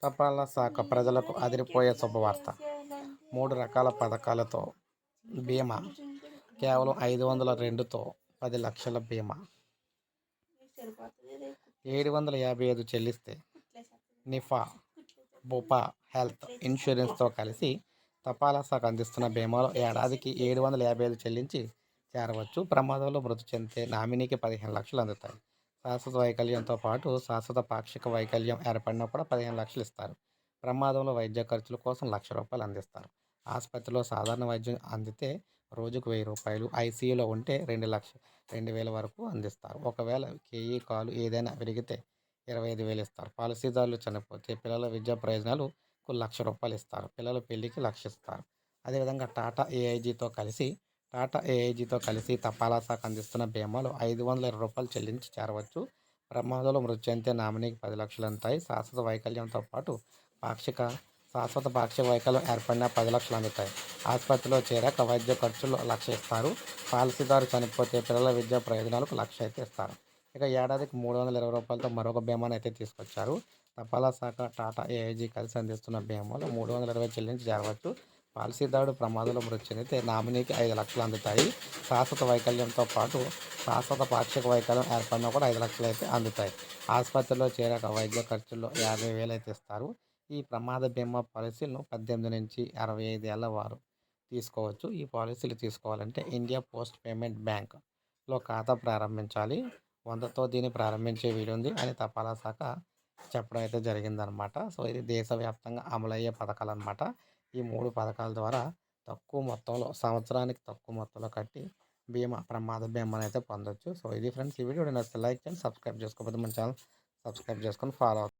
తపాలా శాఖ ప్రజలకు అదిరిపోయే శుభవార్త. 3 రకాల పథకాలతో బీమా. కేవలం 502తో 10 లక్షల బీమా. 755 చెల్లిస్తే నిఫా, బుపా హెల్త్ ఇన్సూరెన్స్తో కలిసి తపాలా శాఖ అందిస్తున్న బీమాలో ఏడాదికి 755 చెల్లించి చేరవచ్చు. ప్రమాదంలో మృతి చెందితే నామినీకి 15 లక్షలు అందుతాయి. శాశ్వత వైకల్యంతో పాటు శాశ్వత పాక్షిక వైకల్యం ఏర్పడినా కూడా 15 లక్షలు ఇస్తారు. ప్రమాదంలో వైద్య ఖర్చుల కోసం ₹1,00,000 అందిస్తారు. ఆసుపత్రిలో సాధారణ వైద్యం అందితే రోజుకు ₹1000, ఐసీయూలో ఉంటే 2,00,000 వరకు అందిస్తారు. ఒకవేళ చెయ్యి, కాలు ఏదైనా విరిగితే 25,000 ఇస్తారు. పాలసీదారులు చనిపోతే పిల్లల విద్యా ప్రయోజనాలకు ₹1,00,000 ఇస్తారు. పిల్లల పెళ్లికి 1,00,000 ఇస్తారు. అదేవిధంగా టాటా ఏఐజీతో కలిసి తపాలా శాఖ అందిస్తున్న బీమాలో ₹520 చెల్లించి చేరవచ్చు. ప్రమాదంలో మృతి చెందితే నామినీకి 10 లక్షలు అందుతాయి. శాశ్వత వైకల్యంతో పాటు శాశ్వత పాక్షిక వైకల్యం ఏర్పడినా 10 లక్షలు అందుతాయి. ఆసుపత్రిలో చేరాక వైద్య ఖర్చులు 1,00,000 ఇస్తారు. పాలసీదారు చనిపోతే పిల్లల విద్యా ప్రయోజనాలకు 1,00,000 అయితే ఇస్తారు. ఇక ఏడాదికి ₹320తో మరొక బీమాను అయితే తీసుకొచ్చారు. తపాలా శాఖ, టాటా ఏఐజీ కలిసి అందిస్తున్న బీమాలో 320 చెల్లించి చేరవచ్చు. పాలసీదారుడు ప్రమాదంలో మృతి చెందితే నామినీకి 5 లక్షలు అందుతాయి. శాశ్వత వైకల్యంతో పాటు శాశ్వత పాక్షిక వైకల్యం ఏర్పడినా కూడా 5 లక్షలు అయితే అందుతాయి. ఆసుపత్రిలో చేరాక వైద్య ఖర్చుల్లో 50,000 అయితే ఇస్తారు. ఈ ప్రమాద బీమా పాలసీలను 18 నుంచి 65 ఏళ్ల వారు తీసుకోవచ్చు. ఈ పాలసీలు తీసుకోవాలంటే ఇండియా పోస్ట్ పేమెంట్ బ్యాంక్లో ఖాతా ప్రారంభించాలి. 100తో దీన్ని ప్రారంభించే వీలుంది అని తపాలా శాఖ చెప్పడం అయితే జరిగిందనమాట. సో ఇది దేశవ్యాప్తంగా అమలయ్యే పథకాలన్నమాట. ఈ 3 పథకాల ద్వారా తక్కువ మొత్తంలో, సంవత్సరానికి తక్కువ మొత్తంలో కట్టి ప్రమాద బీమాను అయితే పొందొచ్చు. సో ఇది ఫ్రెండ్స్, ఈ వీడియో నచ్చితే లైక్ చేయండి, సబ్స్క్రైబ్ చేసుకోకపోతే మన ఛానల్ సబ్స్క్రైబ్ చేసుకొని ఫాలో అవుతుంది.